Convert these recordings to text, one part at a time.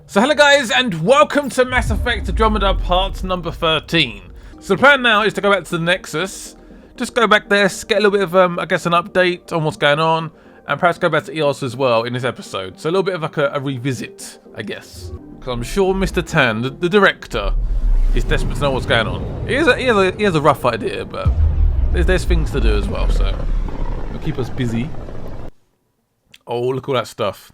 So hello guys, and welcome to Mass Effect Andromeda part number 13. So the plan now is to go back to the Nexus, just go back there, get a little bit of, I guess, an update on what's going on, and perhaps go back to EOS as well in this episode. So a little bit of like a revisit, I guess. Because I'm sure Mr. Tan, the director, is desperate to know what's going on. He has a rough idea, but there's things to do as well, so it'll keep us busy. Oh, look at all that stuff.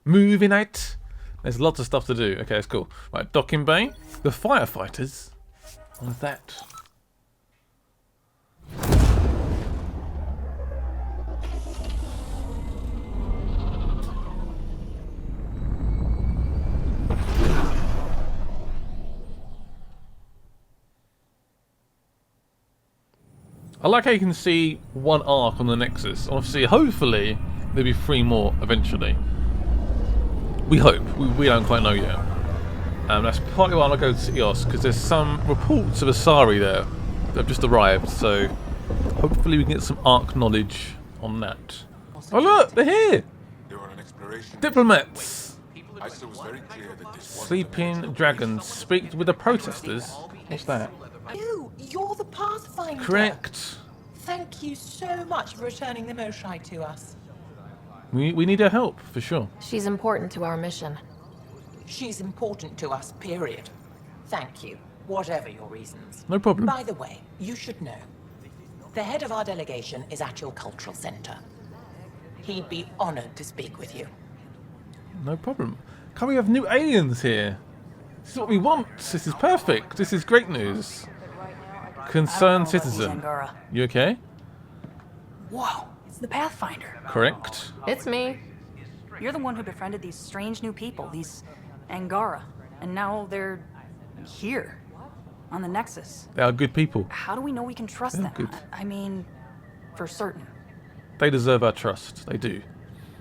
Moving out. There's lots of stuff to do. Okay, that's cool. Right, docking bay. The firefighters. What is that? I like how you can see one arc on the Nexus. Obviously, hopefully, there'll be 3 more eventually. We hope. We don't quite know yet. That's partly why I'm going to go to EOS, because there's some reports of Asari there that have just arrived, so hopefully we can get some ARC knowledge on that. Oh look, they're here! Diplomats! Sleeping dragons. Speak with the protesters. What's that? You're the Pathfinder. Correct. Thank you so much for returning the Moshai to us. We need her help, for sure. She's important to our mission. She's important to us, period. Thank you, whatever your reasons. No problem. By the way, you should know, the head of our delegation is at your cultural center. He'd be honored to speak with you. No problem. Can't we have new aliens here? This is what we want. This is perfect. This is great news. Concerned citizen. You okay? Whoa, it's the Pathfinder. Correct. It's me. You're the one who befriended these strange new people, these Angara, and now they're here, on the Nexus. They are good people. How do we know we can trust They're them? good. I mean, for certain. They deserve our trust. They do.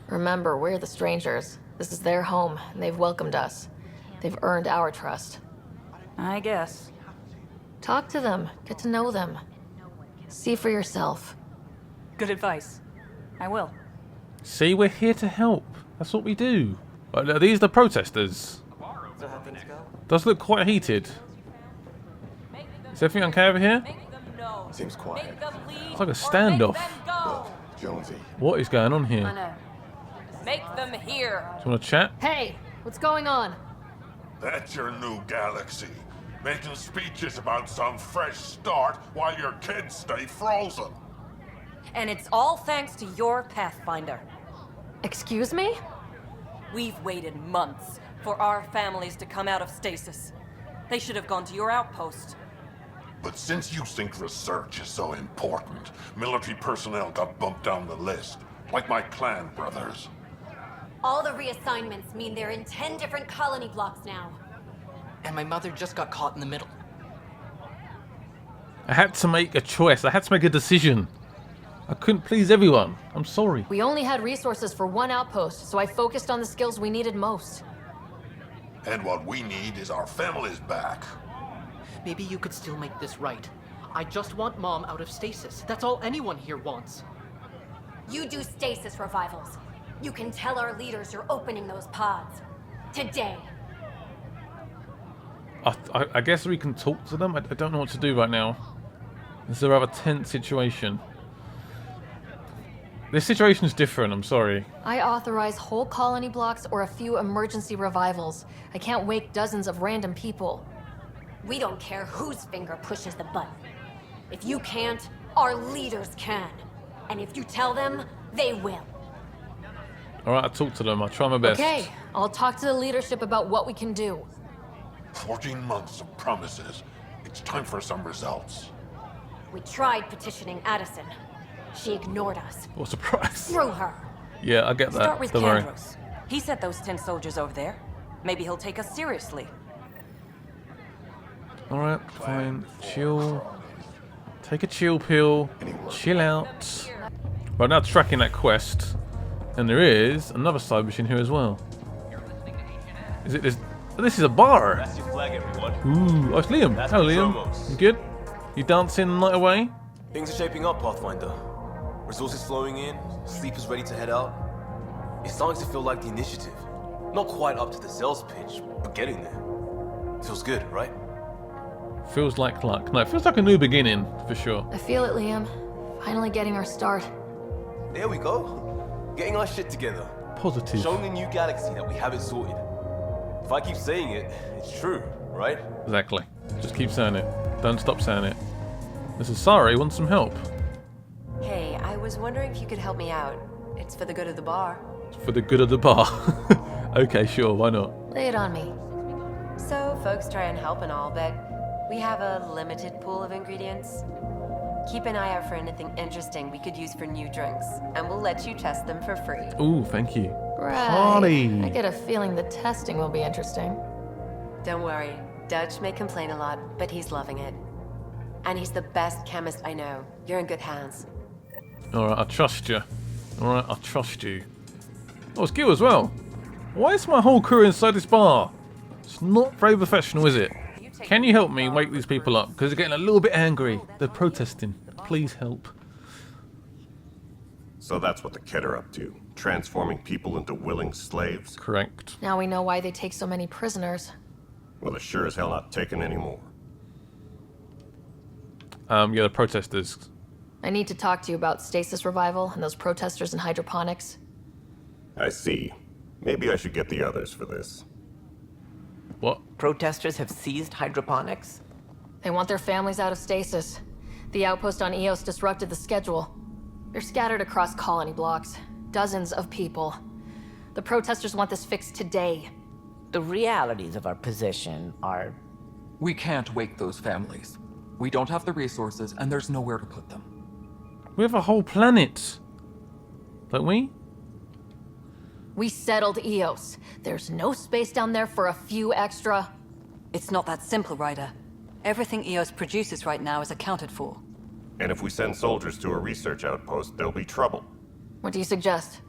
Remember, we're the strangers. This is their home, and they've welcomed us. They've earned our trust. I guess. Talk to them. Get to know them. See for yourself. Good advice. I will. See, we're here to help. That's what we do. Right, are these the protesters? Does look quite heated. Is everything okay over here? Seems quiet. It's like a standoff. Jonesy. What is going on here? Make them hear. Do you want to chat? Hey, what's going on? That's your new galaxy. Making speeches about some fresh start while your kids stay frozen. And it's all thanks to your Pathfinder. Excuse me? We've waited months for our families to come out of stasis. They should have gone to your outpost. But since you think research is so important, military personnel got bumped down the list, like my clan brothers. All the reassignments mean they're in 10 different colony blocks now. And my mother just got caught in the middle. I had to make a choice. I had to make a decision. I couldn't please everyone. I'm sorry. We only had resources for one outpost, so I focused on the skills we needed most. And what we need is our families back. Maybe you could still make this right. I just want Mom out of stasis. That's all anyone here wants. You do stasis revivals. You can tell our leaders you're opening those pods. Today. I guess we can talk to them. I don't know what to do right now. This is a rather tense situation. This situation is different, I'm sorry. I authorize whole colony blocks or a few emergency revivals. I can't wake dozens of random people. We don't care whose finger pushes the button. If you can't, our leaders can. And if you tell them, they will. Alright, I'll talk to them. I'll try my best. Okay, I'll talk to the leadership about what we can do. 14 months of promises. It's time for some results. We tried petitioning Addison. She ignored us. What a surprise. Screw her. Yeah, I get that. Start with Don't worry. Kandros. He sent those 10 soldiers over there. Maybe he'll take us seriously. Alright, fine. Chill. Take a chill pill. Chill out. Right, now tracking that quest. And there is another side mission here as well. Is it this? Oh, this is a bar. That's your flag, everyone. Ooh, oh, it's Liam. That's Hello, the Liam. promos. You good? You dancing the night away? Things are shaping up, Pathfinder. Resources flowing in, sleep is ready to head out. It's starting to feel like the initiative. Not Not quite up to the sales pitch, but getting there. Feels good, right? Feels like luck. No, it feels like a new beginning, for sure. I feel it, Liam. Finally getting our start. There we go. Getting our shit together. Positive. Showing the new galaxy that we have it sorted. If I keep saying it, it's true, right? Exactly. Just keep saying it. Don't stop saying it. This is Sari wants some help. Hey, I was wondering if you could help me out. It's for the good of the bar. For the good of the bar. Okay, sure, why not? Lay it on me. So, folks try and help and all, but we have a limited pool of ingredients. Keep an eye out for anything interesting we could use for new drinks, and we'll let you test them for free. Ooh, thank you. Right. Party. I get a feeling the testing will be interesting. Don't worry, Dutch may complain a lot, but he's loving it. And he's the best chemist I know. You're in good hands. Alright, I trust you. Alright, I trust you. Oh, it's Gil as well. Why is my whole crew inside this bar? It's not very professional, is it? Can you help me wake these people up? Because they're getting a little bit angry. They're protesting. Please help. So that's what the Kett are up to. Transforming people into willing slaves. Correct. Now we know why they take so many prisoners. Well, they're sure as hell not taking any more. Yeah, the protesters. I need to talk to you about stasis revival and those protesters in hydroponics. I see. Maybe I should get the others for this. What? Protesters have seized hydroponics? They want their families out of stasis. The outpost on EOS disrupted the schedule. They're scattered across colony blocks. Dozens of people. The protesters want this fixed today. The realities of our position are... We can't wake those families. We don't have the resources, and there's nowhere to put them. We have a whole planet. Don't we? We settled EOS. There's no space down there for a few extra... It's not that simple, Ryder. Everything EOS produces right now is accounted for. And if we send soldiers to a research outpost, there'll be trouble. What do you suggest?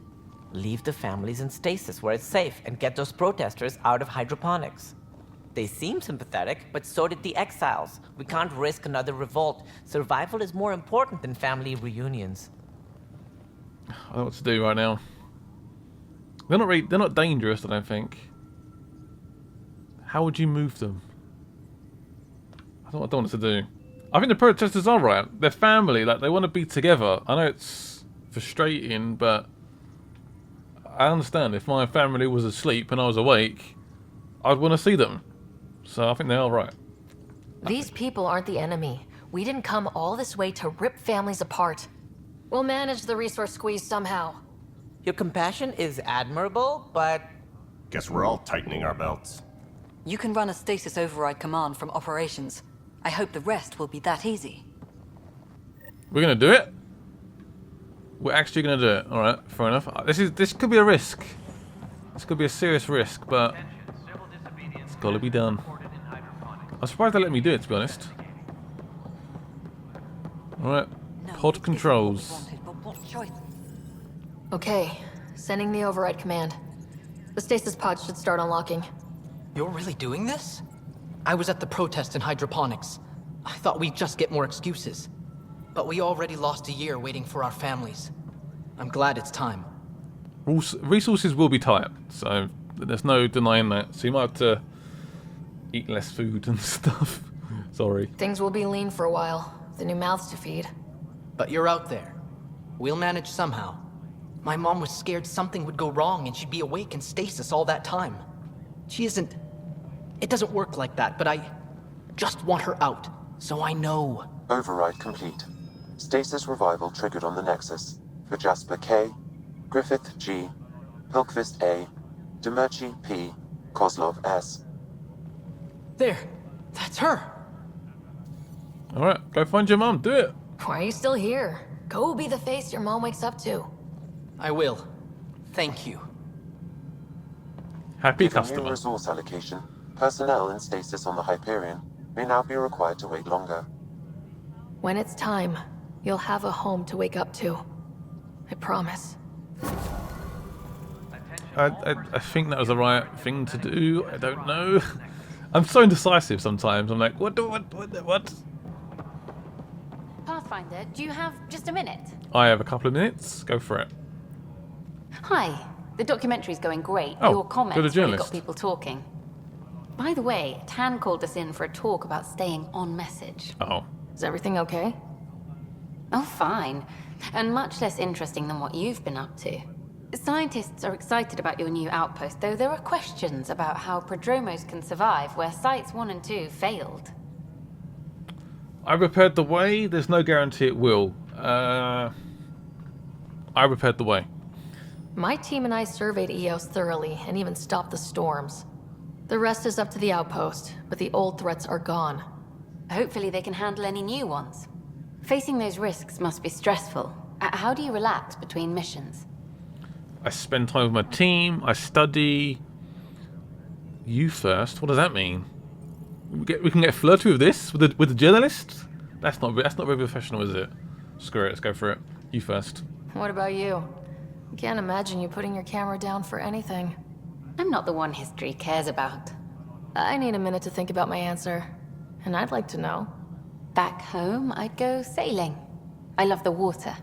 Leave the families in stasis where it's safe and get those protesters out of hydroponics. They seem sympathetic, but so did the exiles. We can't risk another revolt. Survival is more important than family reunions. I don't know what to do right now. They're not dangerous, I don't think. How would you move them? I don't know what to do. I think the protesters are right. They're family, like they want to be together. I know it's frustrating, but I understand. If my family was asleep and I was awake, I'd want to see them. So I think they are right. These people aren't the enemy. We didn't come all this way to rip families apart. We'll manage the resource squeeze somehow. Your compassion is admirable, but... Guess we're all tightening our belts. You can run a stasis override command from operations. I hope the rest will be that easy. We're gonna do it? We're actually gonna do it. Alright, fair enough. This could be a risk. This could be a serious risk, but it's gotta be done. I'm surprised they let me do it, to be honest. Alright, pod controls. Okay, sending the override command. The stasis pod should start unlocking. You're really doing this? I was at the protest in hydroponics. I thought we'd just get more excuses. But we already lost a year waiting for our families. I'm glad it's time. Resources will be tight, so there's no denying that. So you might have to eat less food and stuff. Sorry. Things will be lean for a while. The new mouths to feed. But you're out there. We'll manage somehow. My mom was scared something would go wrong and she'd be awake in stasis all that time. She isn't... It doesn't work like that, but I just want her out, so I know. Override complete. Stasis revival triggered on the Nexus. For Jasper K, Griffith G, Pilkvist A, Demerchi P, Kozlov S. There! That's her! Alright, go find your mom, do it! Why are you still here? Go be the face your mom wakes up to. I will. Thank you. Happy Given customer. new resource allocation, personnel in stasis on the Hyperion may now be required to wait longer. When it's time, you'll have a home to wake up to. I promise. I think that was the right thing to do. I don't know. I'm so indecisive sometimes. I'm like, what? Pathfinder, do you have just a minute? I have a couple of minutes. Go for it. Hi, The documentary's going great. Oh, Your good, a comments really journalist. got people talking. By the way, Tan called us in for a talk about staying on message. Oh. Is everything okay? Oh, fine. And much less interesting than what you've been up to. Scientists are excited about your new outpost, though there are questions about how prodromos can survive where Sites 1 and 2 failed. I repaired the way. There's no guarantee it will. I repaired the way. My team and I surveyed EOS thoroughly and even stopped the storms. The rest is up to the outpost, but the old threats are gone. Hopefully they can handle any new ones. Facing those risks must be stressful. How do you relax between missions? I spend time with my team. I study. You first. What does that mean? We can get flirty with this with the journalist. That's not very professional, is it? Screw it. Let's go for it. You first. What about you? I can't imagine you putting your camera down for anything. I'm not the one history cares about. I need a minute to think about my answer. And I'd like to know. Back home, I'd go sailing. I love the water.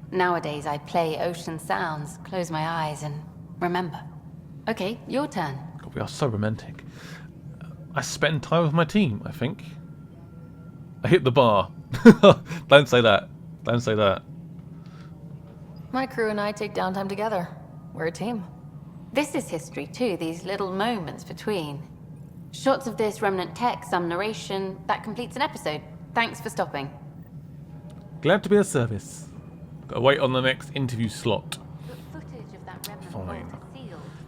Nowadays, I play ocean sounds, close my eyes, and remember. Okay, your turn. God, we are so romantic. I spend time with my team, I think. I hit the bar. Don't say that. Don't say that. My crew and I take downtime together. We're a team. This is history too, these little moments between. Shots of this remnant tech, some narration, that completes an episode. Thanks for stopping. Glad to be of service. Gotta wait on the next interview slot. Fine.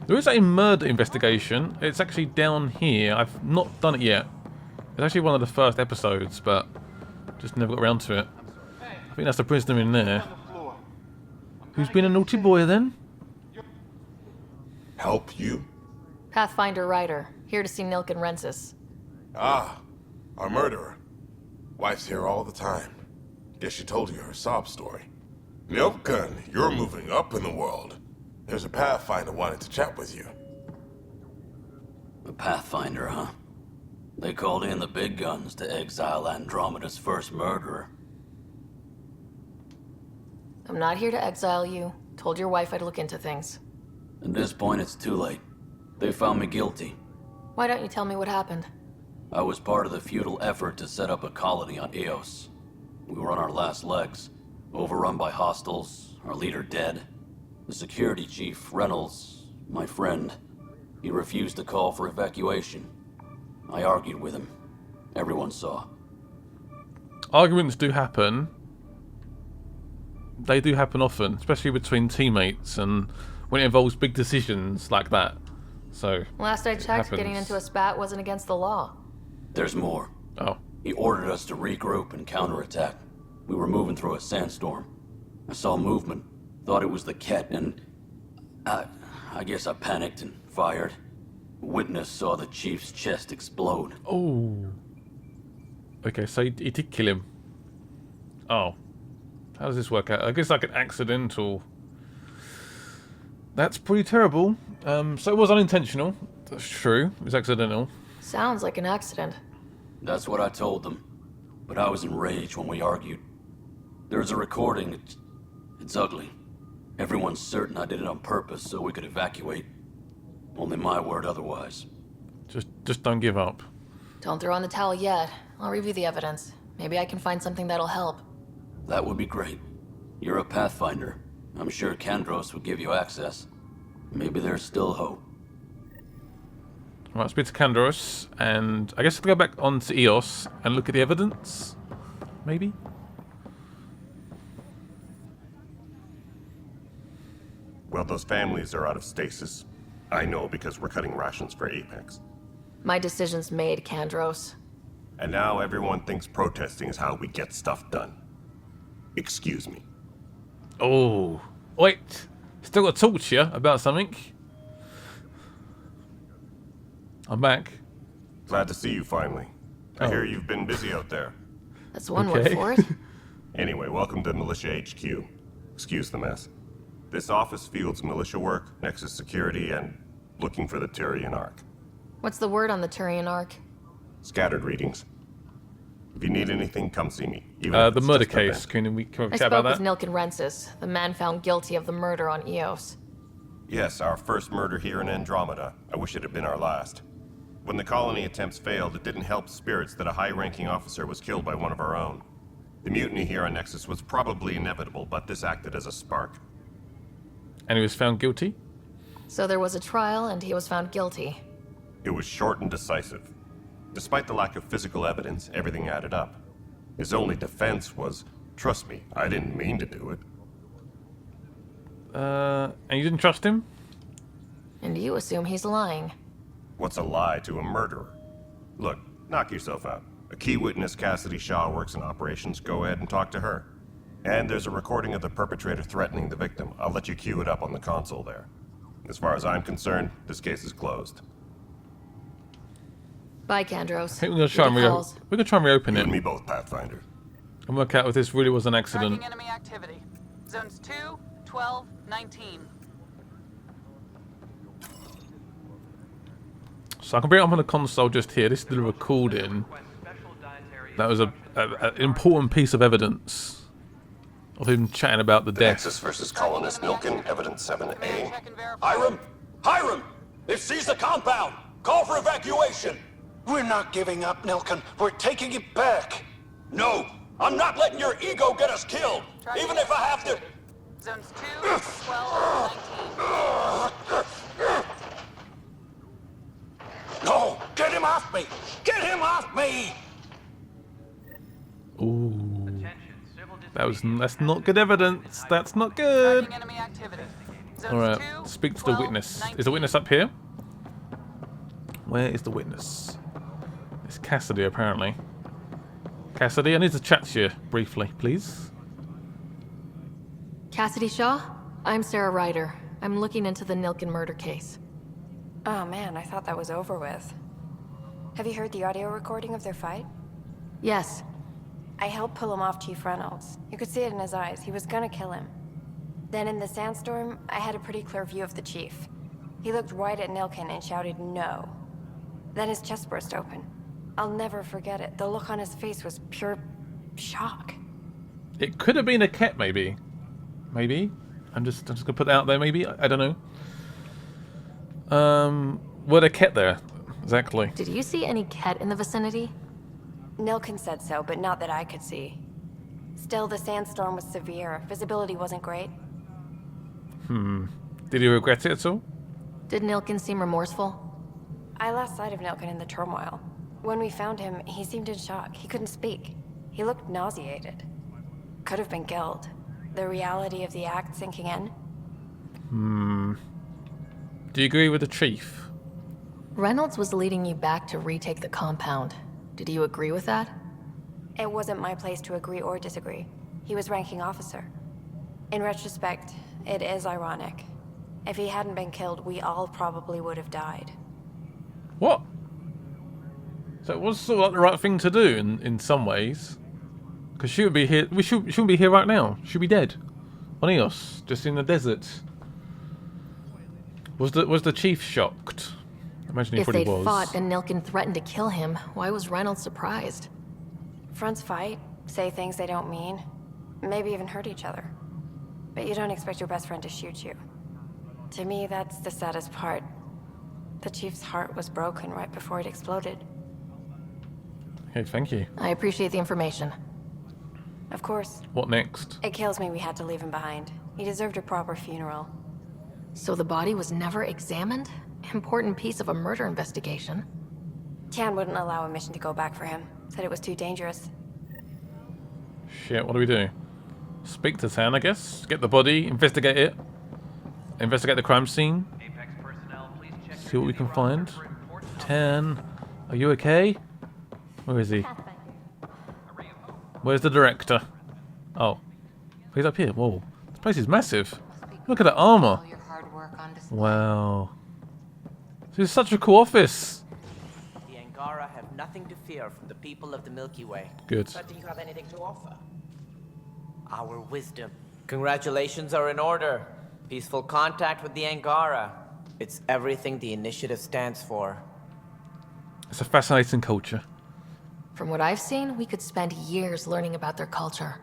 There is a murder investigation. It's actually down here. I've not done it yet. It's actually one of the first episodes, but just never got around to it. I think that's the prisoner in there. Who's been a naughty boy then? Help you? Pathfinder Ryder, here to see Nilk and Rensis. Ah, our murderer. Wife's here all the time. Guess she told you her sob story. Nilkan, you're moving up in the world. There's a Pathfinder wanted to chat with you. A Pathfinder, huh? They called in the big guns to exile Andromeda's first murderer. I'm not here to exile you. Told your wife I'd look into things. At this point, it's too late. They found me guilty. Why don't you tell me what happened? I was part of the futile effort to set up a colony on EOS. We were on our last legs, overrun by hostiles, our leader dead. The security chief, Reynolds, my friend, he refused to call for evacuation. I argued with him. Everyone saw. Arguments do happen. They do happen often, especially between teammates and when it involves big decisions like that. So, last I checked, getting into a spat wasn't against the law. There's more. Oh. He ordered us to regroup and counterattack. We were moving through a sandstorm. I saw movement, thought it was the Ket, and I guess I panicked and fired. Witness saw the chief's chest explode. Oh. Okay, so he did kill him. Oh. How does this work out? I guess like an accidental. That's pretty terrible. So it was unintentional. That's true. It was accidental. Sounds like an accident. That's what I told them. But I was enraged when we argued. There's a recording. It's ugly. Everyone's certain I did it on purpose so we could evacuate. Only my word otherwise. Just don't give up. Don't throw in the towel yet. I'll review the evidence. Maybe I can find something that'll help. That would be great. You're a Pathfinder. I'm sure Kandros would give you access. Maybe there's still hope. Right, speak to Kandros, and I guess I'll go back onto EOS and look at the evidence. Maybe? Well, those families are out of stasis. I know because we're cutting rations for Apex. My decision's made, Kandros. And now everyone thinks protesting is how we get stuff done. Excuse me. Oh. Wait. Still got to talk to you about something. I'm back. Glad to see you finally. I hear you've been busy out there. That's one word for it. Anyway, welcome to Militia HQ. Excuse the mess. This office fields militia work, Nexus security, and looking for the Turian Ark. What's the word on the Turian Ark? Scattered readings. If you need anything, come see me. The murder case. Can we I chat spoke about with that? Nilk and Rensis, the man found guilty of the murder on EOS. Yes, our first murder here in Andromeda. I wish it had been our last. When the colony attempts failed, it didn't help spirits that a high-ranking officer was killed by one of our own. The mutiny here on Nexus was probably inevitable, but this acted as a spark. And he was found guilty? So there was a trial and he was found guilty. It was short and decisive. Despite the lack of physical evidence, everything added up. His only defense was, trust me, I didn't mean to do it. And you didn't trust him? And you assume he's lying. What's a lie to a murderer? Look, knock yourself out. A key witness, Cassidy Shaw, works in operations. Go ahead and talk to her. And there's a recording of the perpetrator threatening the victim. I'll let you cue it up on the console there. As far as I'm concerned, this case is closed. Bye, Kandros. I think we're gonna try and reopen it. You and me both, Pathfinder. And work out if this really was an accident. Tracking enemy activity. Zones 2, 12, 19. So I can bring it up on the console just here. This is the recording. That was an important piece of evidence of him chatting about the death. Nexus versus colonist Milken, evidence 7A. Hiram! Hiram! They've seized the compound! Call for evacuation! We're not giving up, Milken. We're taking it back. No! I'm not letting your ego get us killed! Even if I have to... Zones 2, 12, 19. No! Get him off me! Get him off me! Ooh. That's not good evidence. That's not good. Alright, speak to the witness. Is the witness up here? Where is the witness? It's Cassidy, apparently. Cassidy, I need to chat to you briefly, please. Cassidy Shaw? I'm Sarah Ryder. I'm looking into the Nilken murder case. Oh man, I thought that was over with. Have you heard the audio recording of their fight? Yes. I helped pull him off Chief Reynolds. You could see it in his eyes. He was gonna kill him. Then in the sandstorm, I had a pretty clear view of the chief. He looked right at Nilken and shouted no. Then his chest burst open. I'll never forget it. The look on his face was pure shock. It could have been a cat, maybe. Maybe. I'm just gonna put that out there, maybe. I don't know. Were there cat there? Exactly. Did you see any cat in the vicinity? Nilken said so, but not that I could see. Still, the sandstorm was severe. Visibility wasn't great. Did you regret it at all? Did Nilken seem remorseful? I lost sight of Nilken in the turmoil. When we found him, he seemed in shock. He couldn't speak. He looked nauseated. Could have been killed. The reality of the act sinking in. Do you agree with the chief? Reynolds was leading you back to retake the compound. Did you agree with that? It wasn't my place to agree or disagree. He was ranking officer. In retrospect, it is ironic. If he hadn't been killed, we all probably would have died. What? So it was sort of like the right thing to do in some ways. Because she would be here. She shouldn't be here right now. She'd be dead. On EOS, just in the desert. Was the chief shocked? I imagine he probably was. If they'd fought and Nilken threatened to kill him, why was Reynolds surprised? Fronts fight, say things they don't mean, maybe even hurt each other. But you don't expect your best friend to shoot you. To me, that's the saddest part. The chief's heart was broken right before it exploded. Okay, thank you. I appreciate the information. Of course. What next? It kills me we had to leave him behind. He deserved a proper funeral. So the body was never examined? Important piece of a murder investigation. Tian wouldn't allow a mission to go back for him. Said it was too dangerous. Shit, what do we do? Speak to Tan, I guess. Get the body, investigate it. Investigate the crime scene. See what we can find. Tan, are you okay? Where is he? Where's the director? Oh. He's up here. Whoa. This place is massive. Look at that armor. Wow. This is such a cool office. The Angara have nothing to fear from the people of the Milky Way. Good. But do you have anything to offer? Our wisdom. Congratulations are in order. Peaceful contact with the Angara. It's everything the initiative stands for. It's a fascinating culture. From what I've seen, we could spend years learning about their culture.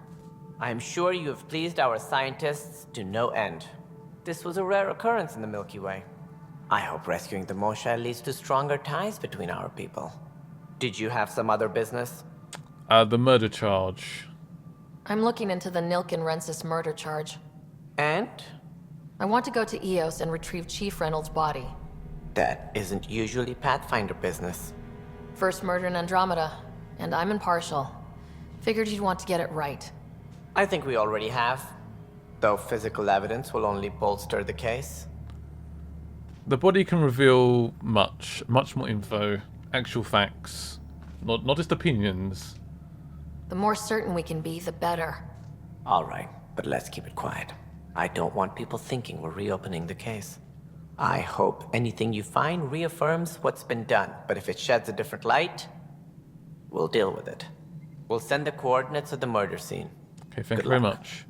I am sure you have pleased our scientists to no end. This was a rare occurrence in the Milky Way. I hope rescuing the Moshae leads to stronger ties between our people. Did you have some other business? The murder charge. I'm looking into the Nilken Rensis murder charge. And? I want to go to EOS and retrieve Chief Reynolds' body. That isn't usually Pathfinder business. First murder in Andromeda, and I'm impartial. Figured you'd want to get it right. I think we already have. Though physical evidence will only bolster the case. The body can reveal much more info, actual facts, not just opinions. The more certain we can be, the better. All right, but let's keep it quiet. I don't want people thinking we're reopening the case. I hope anything you find reaffirms what's been done, but if it sheds a different light, we'll deal with it. We'll send the coordinates of the murder scene. Okay, thank you very much.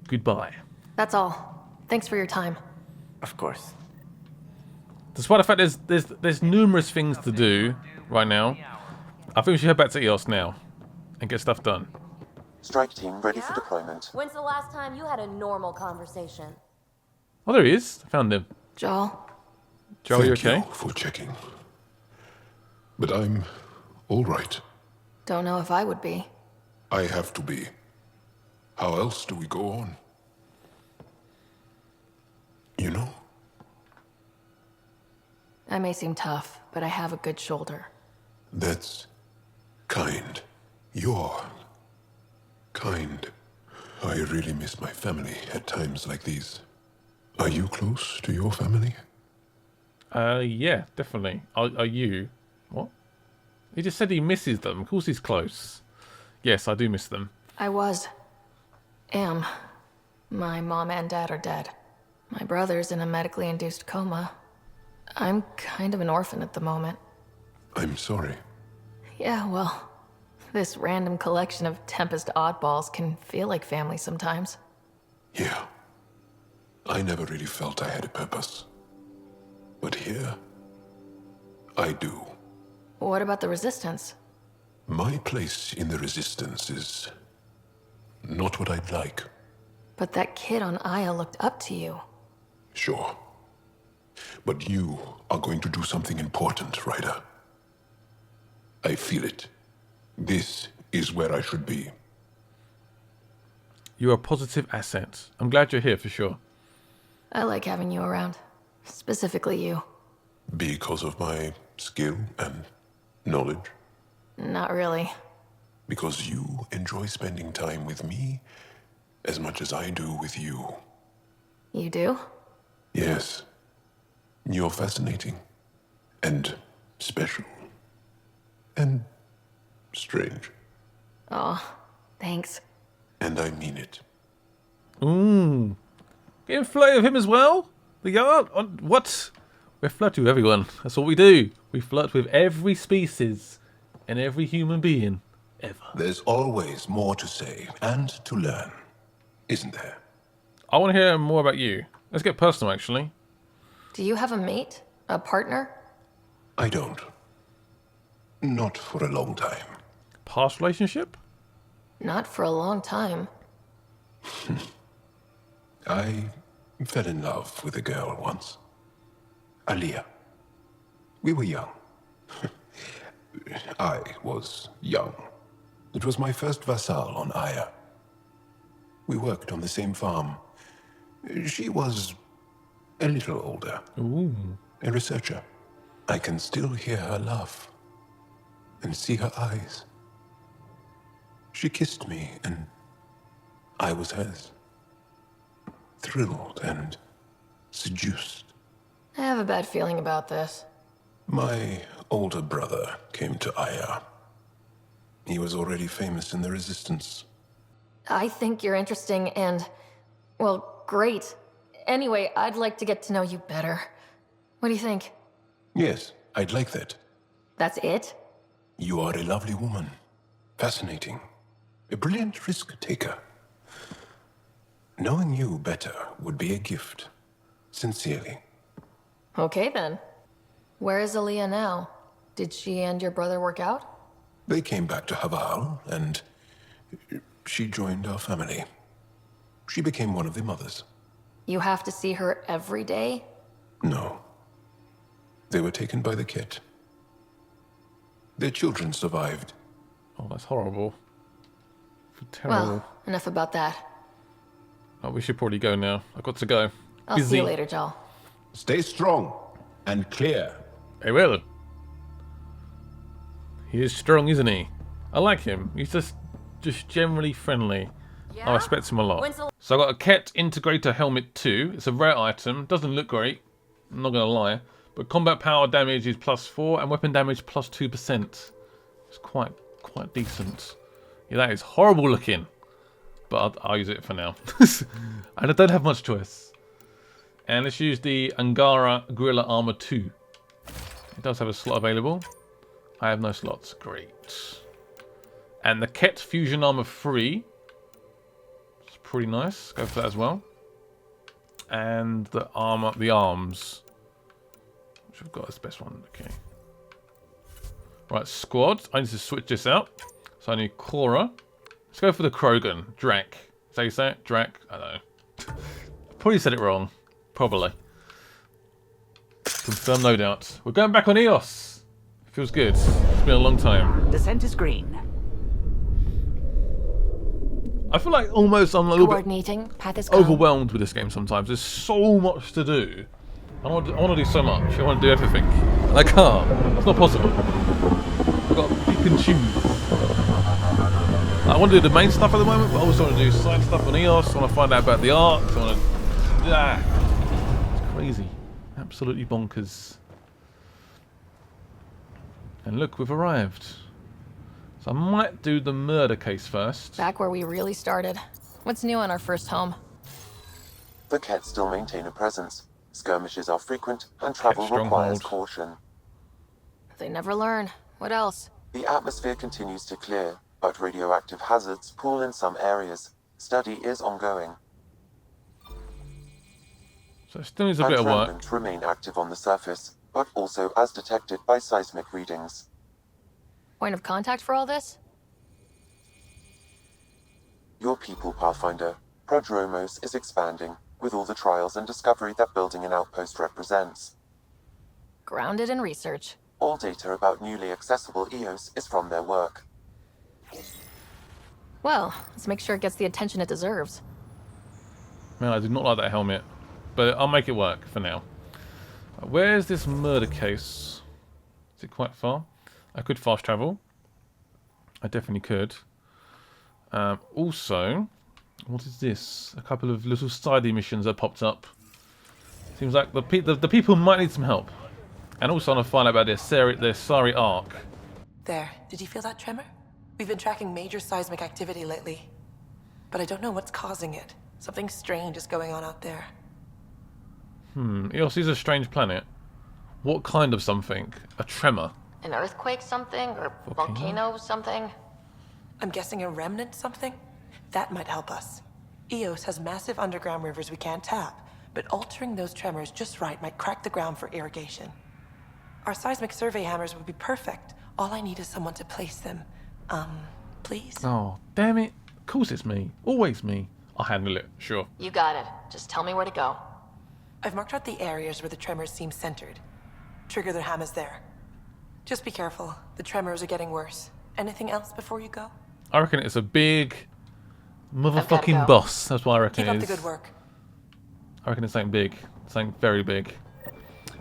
Goodbye. That's all. Thanks for your time. Of course. Despite the fact there's numerous things to do right now, I think we should head back to EOS now and get stuff done. Strike team ready for deployment. When's the last time you had a normal conversation? Oh, there he is. I found him. Joel? Joel, you okay? Thank you for checking. But I'm all right. Don't know if I would be. I have to be. How else do we go on? You know? I may seem tough, but I have a good shoulder. That's kind. You're kind. I really miss my family at times like these. Are you close to your family? Yeah, definitely. Are you? What? He just said he misses them. Of course he's close. Yes, I do miss them. I am. My mom and dad are dead. My brother's in a medically induced coma. I'm kind of an orphan at the moment. I'm sorry. Yeah, well, this random collection of Tempest oddballs can feel like family sometimes. Yeah. I never really felt I had a purpose. But here, I do. What about the Resistance? My place in the Resistance is not what I'd like. But that kid on Aya looked up to you. Sure. But you are going to do something important, Ryder. I feel it. This is where I should be. You're a positive asset. I'm glad you're here for sure. I like having you around. Specifically you. Because of my skill and knowledge? Not really. Because you enjoy spending time with me as much as I do with you. You do? Yes. You're fascinating. And special. And strange. Oh, thanks. And I mean it. Getting flirty with him as well? The yard? What? We're flirty with everyone. That's what we do. We flirt with every species and every human being ever. There's always more to say and to learn, isn't there? I want to hear more about you. Let's get personal, actually. Do you have a mate? A partner? I don't. Not for a long time. Past relationship? Not for a long time. I fell in love with a girl once. Aliyah. We were young. I was young. It was my first vassal on Aya. We worked on the same farm. She was a little older. A researcher. I can still hear her laugh and see her eyes. She kissed me and I was hers. Thrilled and seduced. I have a bad feeling about this. My older brother came to Aya. He was already famous in the Resistance. I think you're interesting and, well, great. Anyway, I'd like to get to know you better. What do you think? Yes, I'd like that. That's it? You are a lovely woman. Fascinating. A brilliant risk-taker. Knowing you better would be a gift. Sincerely. Okay then. Where is Aliyah now? Did she and your brother work out? They came back to Haval, and she joined our family. She became one of the mothers. You have to see her every day? No. They were taken by the Ket. Their children survived. Oh, that's horrible. Terrible. Well, enough about that. Oh, we should probably go now. I've got to go. I'll see you later, Jal. Stay strong and clear. I will. He is strong, isn't he? I like him. He's just generally friendly. Yeah? I respect him a lot. So I got a Ket Integrator Helmet 2. It's a rare item. Doesn't look great. I'm not going to lie. But combat power damage is +4 and weapon damage +2%. It's quite decent. Yeah, that is horrible looking. But I'll use it for now. And I don't have much choice. And let's use the Angara Gorilla Armor 2. It does have a slot available. I have no slots. Great. And the Ket Fusion Armor 3. It's pretty nice. Go for that as well. And the arms. Which I've got as the best one. Okay. Right, squad. I need to switch this out. So I need Cora. Let's go for the Krogan. Drac. Is that how you say it? Drac? I don't know. Probably said it wrong. Probably. Confirm, no doubt. We're going back on EOS. Feels good. It's been a long time. Descent is green. I feel like almost I'm a little bit Path is overwhelmed with this game sometimes. There's so much to do. I want to do so much. I want to do everything. And I can't. It's not possible. I've got to pick and choose. I want to do the main stuff at the moment, but I also want to do side stuff on EOS. I want to find out about the arcs. I want to... It's crazy. Absolutely bonkers. And look, we've arrived. So I might do the murder case first. Back where we really started. What's new on our first home? The Ket still maintain a presence. Skirmishes are frequent, and travel requires caution. They never learn. What else? The atmosphere continues to clear, but radioactive hazards pool in some areas. Study is ongoing. So it still needs a bit of work. Remnants remain active on the surface, but also as detected by seismic readings. Point of contact for all this? Your people, Pathfinder. Prodromos is expanding, with all the trials and discovery that building an outpost represents. Grounded in research. All data about newly accessible EOS is from their work. Well, let's make sure it gets the attention it deserves. Man, I did not like that helmet. But I'll make it work for now. Where's this murder case? Is it quite far? I could fast travel. I definitely could. Also, what is this? A couple of little sidey missions that popped up. Seems like the people might need some help. And also I want to find out about their Sari arc. There. Did you feel that tremor? We've been tracking major seismic activity lately. But I don't know what's causing it. Something strange is going on out there. EOS is a strange planet. What kind of something? A tremor? An earthquake something? Or volcano something? I'm guessing a remnant something? That might help us. EOS has massive underground rivers we can't tap, but altering those tremors just right might crack the ground for irrigation. Our seismic survey hammers would be perfect. All I need is someone to place them. Please? Oh, damn it. Of course it's me. Always me. I'll handle it, sure. You got it. Just tell me where to go. I've marked out the areas where the tremors seem centered. Trigger their hammers there. Just be careful. The tremors are getting worse. Anything else before you go? I reckon it's a big motherfucking boss. That's what I reckon it is. Keep up the good work. I reckon it's something big. Something very big.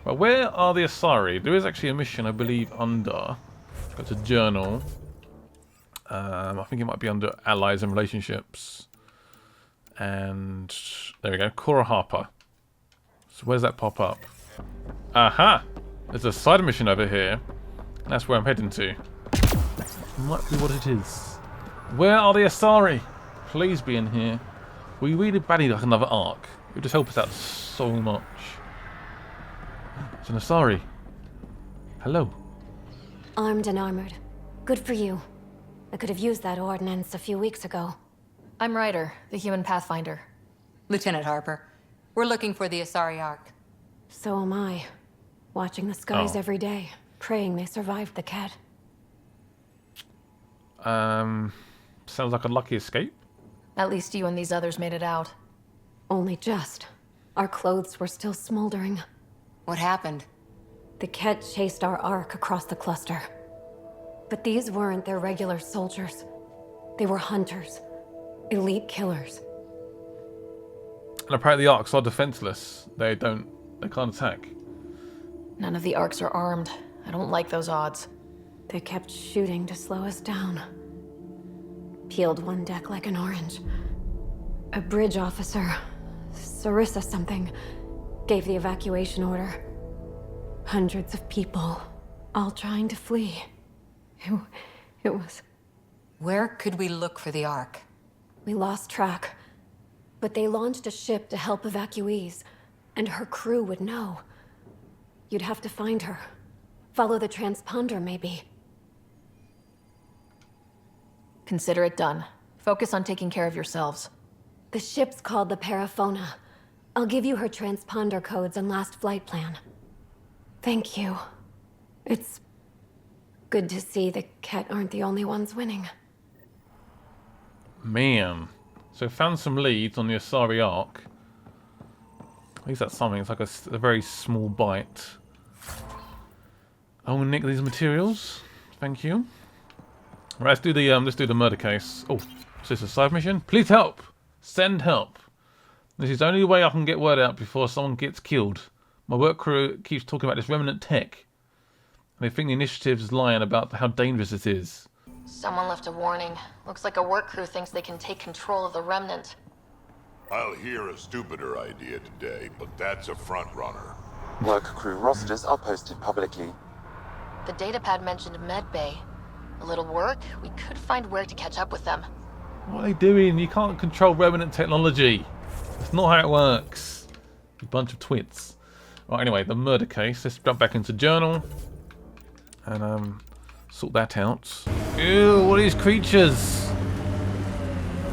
Well, where are the Asari? There is actually a mission, I believe, under... Got a journal. I think it might be under Allies and Relationships. And... There we go. Cora Harper. So where's that pop up? Aha! There's a side mission over here. That's where I'm heading to. Might be what it is. Where are the Asari? Please be in here. We really badly like another arc. It would just help us out so much. It's an Asari. Hello. Armed and armored. Good for you. I could have used that ordnance a few weeks ago. I'm Ryder, the human Pathfinder. Lieutenant Harper. We're looking for the Asari Ark. So am I. Watching the skies every day, praying they survived the Ket. Sounds like a lucky escape. At least you and these others made it out. Only just. Our clothes were still smoldering. What happened? The Ket chased our Ark across the cluster. But these weren't their regular soldiers. They were hunters. Elite killers. And apparently the Arks are defenseless. They can't attack. None of the Arks are armed. I don't like those odds. They kept shooting to slow us down. Peeled one deck like an orange. A bridge officer, Sarissa something, gave the evacuation order. Hundreds of people, all trying to flee. It was... Where could we look for the Ark? We lost track. But they launched a ship to help evacuees, and her crew would know. You'd have to find her. Follow the transponder, maybe. Consider it done. Focus on taking care of yourselves. The ship's called the Paraphona. I'll give you her transponder codes and last flight plan. Thank you. It's good to see the Ket aren't the only ones winning. Man. So found some leads on the Asari Ark. At least that's something. It's like a very small bite. I will nick these materials. Thank you. Right, let's do the murder case. Oh, is this a side mission? Please help. Send help. This is the only way I can get word out before someone gets killed. My work crew keeps talking about this remnant tech. They think the initiative's lying about how dangerous it is. Someone left a warning. Looks like a work crew thinks they can take control of the remnant. I'll hear a stupider idea today, but that's a front runner. Work crew rosters are posted publicly. The datapad mentioned Medbay. A little work, we could find where to catch up with them. What are they doing? You can't control remnant technology. That's not how it works. You bunch of twits. Right, anyway, the murder case. Let's jump back into journal. And sort that out. Ew, what are these creatures?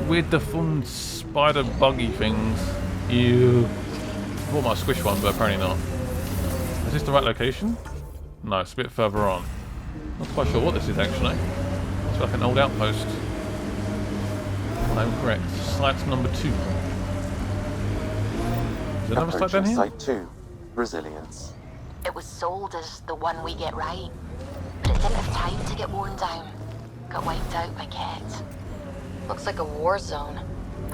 Weird deformed spider buggy things. Ew. I thought I might squish one, but apparently not. Is this the right location? No, it's a bit further on. Not quite sure what this is actually. It's like an old outpost. I'm correct. Site number 2. Is there another site down here? Site 2. Resilience. It was sold as the one we get right, but it didn't have time to get worn down. Got wiped out by Ket. Looks like a war zone.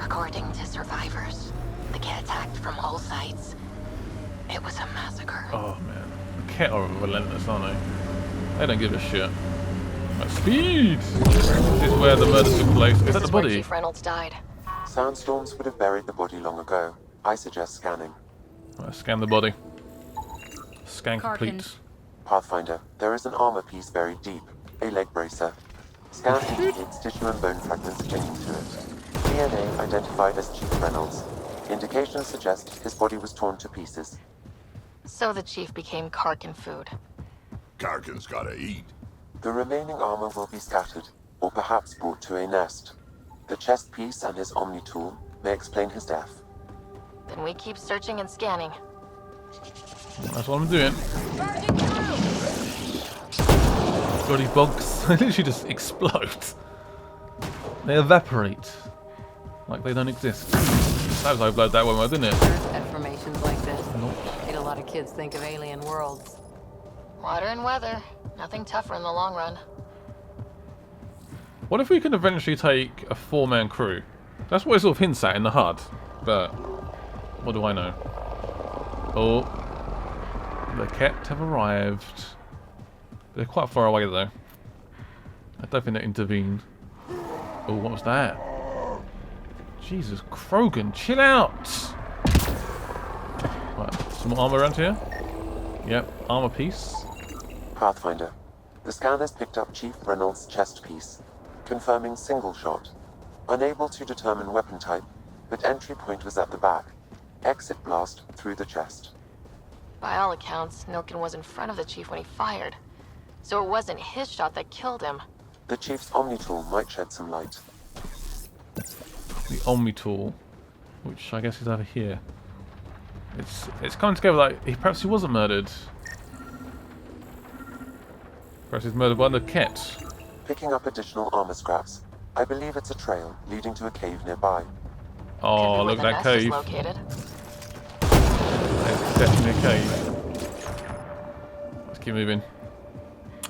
According to survivors, the Ket attacked from all sides. It was a massacre. Oh man, the Ket are relentless, aren't they? They don't give a shit. Right, speed! This is where the murder took place. Is that the body? Chief Reynolds died. Soundstorms would have buried the body long ago. I suggest scanning. Right, scan the body. Scan complete. Pathfinder, there is an armor piece buried deep. A leg bracer. Scan indicates tissue and bone fragments clinging to it. DNA identified as Chief Reynolds. Indications suggest his body was torn to pieces. So the chief became Karkin food. Karkin's gotta eat. The remaining armor will be scattered, or perhaps brought to a nest. The chest piece and his Omni tool may explain his death. Then we keep searching and scanning. That's what I'm doing. Bloody bugs. They literally just explode. They evaporate. Like they don't exist. That was overload that one, didn't it? At formations like this, made a lot of kids think of alien worlds. Water and weather. Nothing tougher in the long run. What if we can eventually take a 4-man crew? That's what it sort of hints at in the HUD. But what do I know? Oh. The Ket have arrived. They're quite far away though. I don't think they intervened. Oh, what was that? Jesus, Krogan, chill out! Right, some more armor around here? Yep, armor piece. Pathfinder, the scanners picked up Chief Reynolds' chest piece, confirming single shot. Unable to determine weapon type, but entry point was at the back. Exit blast through the chest. By all accounts, Nilkin was in front of the chief when he fired. So it wasn't his shot that killed him. The Chief's Omni tool might shed some light. The Omni tool, which I guess is over here. It's coming together like perhaps he wasn't murdered. Perhaps he's murdered by the Ket. Picking up additional armor scraps. I believe it's a trail leading to a cave nearby. Oh, look at that cave. It's definitely a cave. Let's keep moving.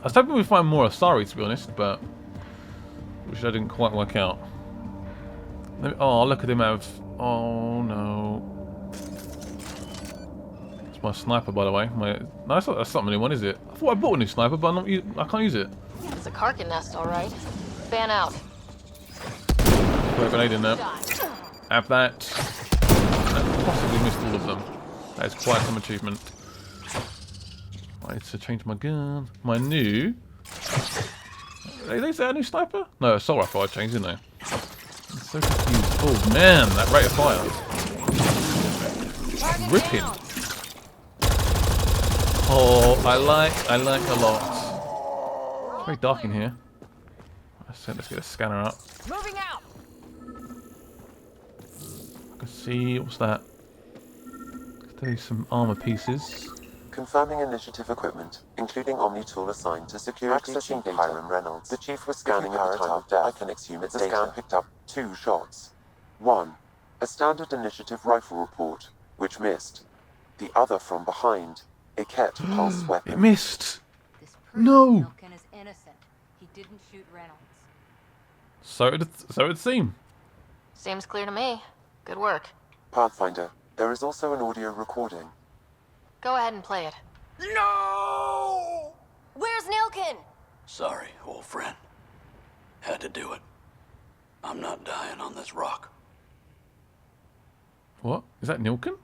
I was hoping we'd find more Asari, to be honest, but which I didn't quite work out. Oh, look at him have. Oh no. It's my sniper, by the way. No, that's not really one, is it? I thought I bought a new sniper, but I can't use it. It's a Karkin nest, all right. Fan out. Put a grenade in there. Have that. I possibly missed all of them. That is quite some achievement. I need to change my gun. My new. Is that a new sniper? No, assault rifle I changed, didn't I? I'm so confused. Oh man, that rate of fire. Ripping. Oh, I like a lot. It's very dark in here. Let's get a scanner up. Moving out. I can see, what's that? There's some armor pieces. Confirming initiative equipment, including Omni tool assigned to security chief Hiram Reynolds. The chief was scanning at the time of death. Iconix unit the scan picked up 2 shots. 1. A standard initiative rifle report, which missed. The other from behind. A Ket pulse weapon. It missed. No. Milken is innocent. He didn't shoot Reynolds. So it'd seem. Seems clear to me. Good work. Pathfinder, there is also an audio recording. Go ahead and play it. No! Where's Nilkin? Sorry, old friend. Had to do it. I'm not dying on this rock. What? Is that Nilken?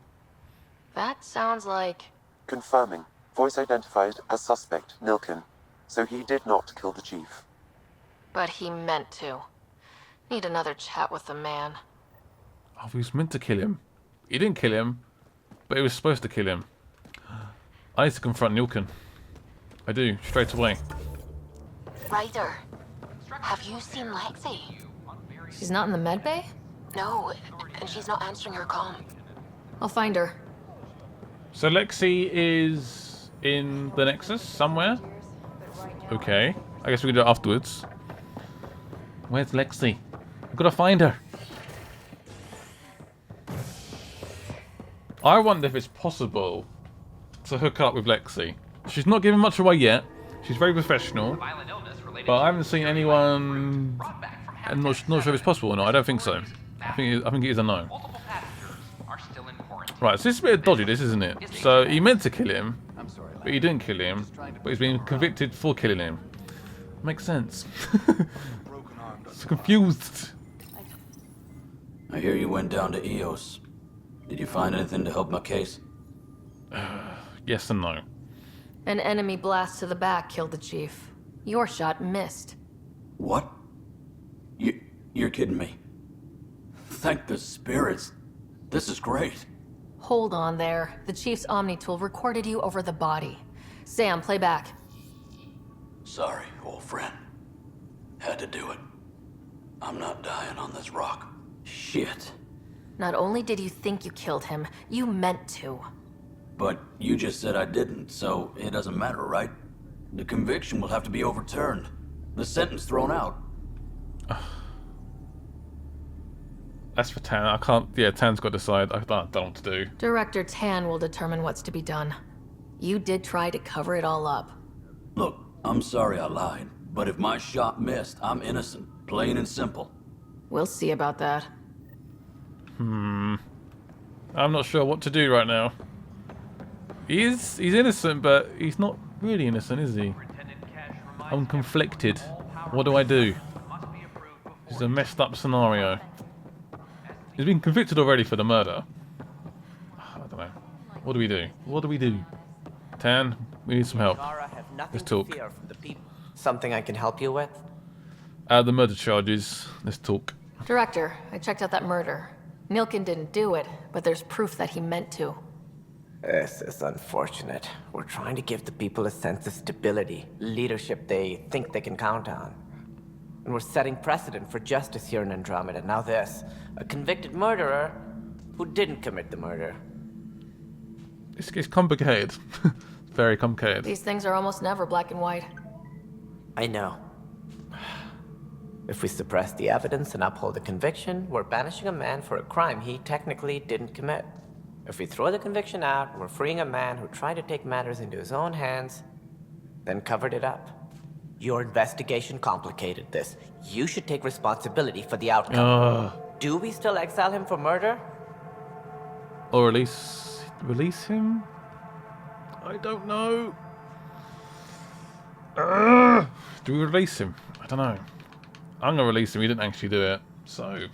That sounds like... Confirming. Voice identified as suspect, Nilken. So he did not kill the chief. But he meant to. Need another chat with the man. Oh, he was meant to kill him. He didn't kill him, but he was supposed to kill him. I need to confront Nilken. I do, straight away. Ryder, have you seen Lexi? She's not in the med bay? No, and she's not answering her comm. I'll find her. So Lexi is in the Nexus somewhere? Okay. I guess we can do it afterwards. Where's Lexi? I've got to find her. I wonder if it's possible to hook up with Lexi. She's not giving much away yet. She's very professional. But I haven't seen anyone... I'm not sure if it's possible or not. I don't think so. I think it is a no. Right, so this is a bit dodgy, this, isn't it? So he meant to kill him, but he didn't kill him. But he's been convicted for killing him. Makes sense. So confused. I hear you went down to EOS. Did you find anything to help my case? Yes and no. An enemy blast to the back killed the chief. Your shot missed. What? You're kidding me. Thank the spirits. This is great. Hold on there. The chief's Omni tool recorded you over the body. Sam, play back. Sorry, old friend. Had to do it. I'm not dying on this rock. Shit. Not only did you think you killed him, you meant to. But you just said I didn't, so it doesn't matter, right? The conviction will have to be overturned. The sentence thrown out. That's for Tan. I can't... Yeah, Tan's got to decide. I don't know what to do. Director Tan will determine what's to be done. You did try to cover it all up. Look, I'm sorry I lied, but if my shot missed, I'm innocent. Plain and simple. We'll see about that. I'm not sure what to do right now. He's innocent, but he's not really innocent, is he? I'm conflicted. What do I do? This is a messed up scenario. He's been convicted already for the murder. I don't know. What do we do? What do we do? Tan, we need some help. Let's talk. Something I can help you with? The murder charges. Let's talk. Director, I checked out that murder. Nilken didn't do it, but there's proof that he meant to. This is unfortunate. We're trying to give the people a sense of stability, leadership they think they can count on. And we're setting precedent for justice here in Andromeda. Now this, a convicted murderer who didn't commit the murder. It's complicated. It's very complicated. These things are almost never black and white. I know. If we suppress the evidence and uphold the conviction, we're banishing a man for a crime he technically didn't commit. If we throw the conviction out, we're freeing a man who tried to take matters into his own hands, then covered it up. Your investigation complicated this. You should take responsibility for the outcome. Do we still exile him for murder? Or release him? I don't know. Do we release him? I don't know. I'm gonna release him. He didn't actually do it, so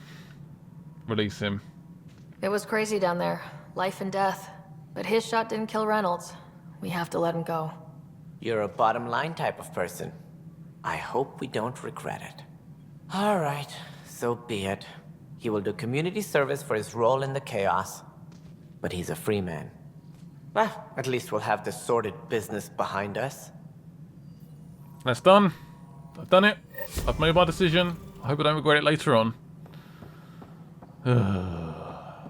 release him. It was crazy down there. Life and death. But his shot didn't kill Reynolds. We have to let him go. You're a bottom line type of person. I hope we don't regret it. All right, so be it. He will do community service for his role in the chaos. But he's a free man. Well, at least we'll have this sordid business behind us. That's done. I've done it. I've made my decision. I hope I don't regret it later on. I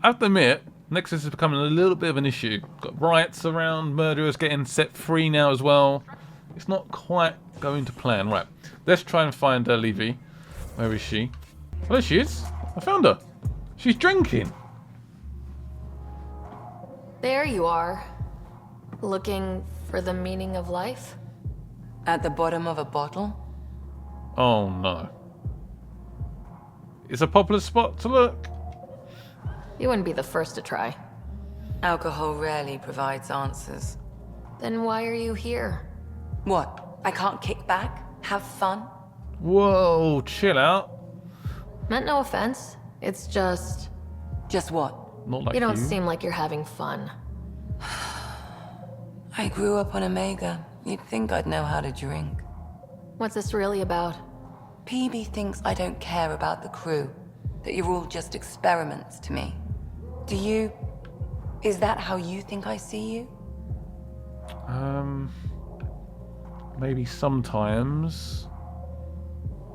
have to admit, Nexus is becoming a little bit of an issue. Got riots around, murderers getting set free now as well. It's not quite going to plan. Right, let's try and find Levy. Where is she? Oh, there she is. I found her. She's drinking. There you are. Looking for the meaning of life? At the bottom of a bottle? Oh no. It's a popular spot to look. You wouldn't be the first to try. Alcohol rarely provides answers. Then why are you here? What? I can't kick back? Have fun? Whoa, chill out. Meant no offense. It's just... Just what? Not like you don't seem like you're having fun. I grew up on Omega. You'd think I'd know how to drink. What's this really about? PB thinks I don't care about the crew. That you're all just experiments to me. Do you... Is that how you think I see you? Maybe sometimes.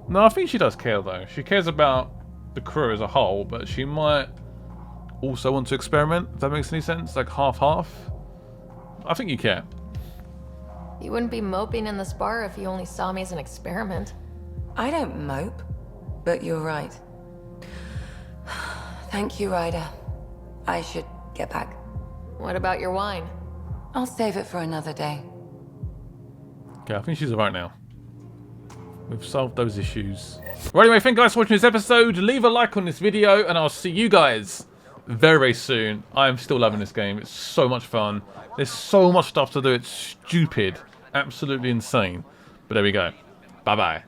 No, I think she does care though. She cares about the crew as a whole, but she might also want to experiment, if that makes any sense. Like half-half. I think you care. You wouldn't be moping in this bar if you only saw me as an experiment. I don't mope, but you're right. Thank you, Ryder. I should get back. What about your wine? I'll save it for another day. Okay, I think she's alright now. We've solved those issues. Well, anyway, thank you guys for watching this episode. Leave a like on this video, and I'll see you guys very, very soon. I'm still loving this game. It's so much fun. There's so much stuff to do. It's stupid. Absolutely insane. But there we go. Bye-bye.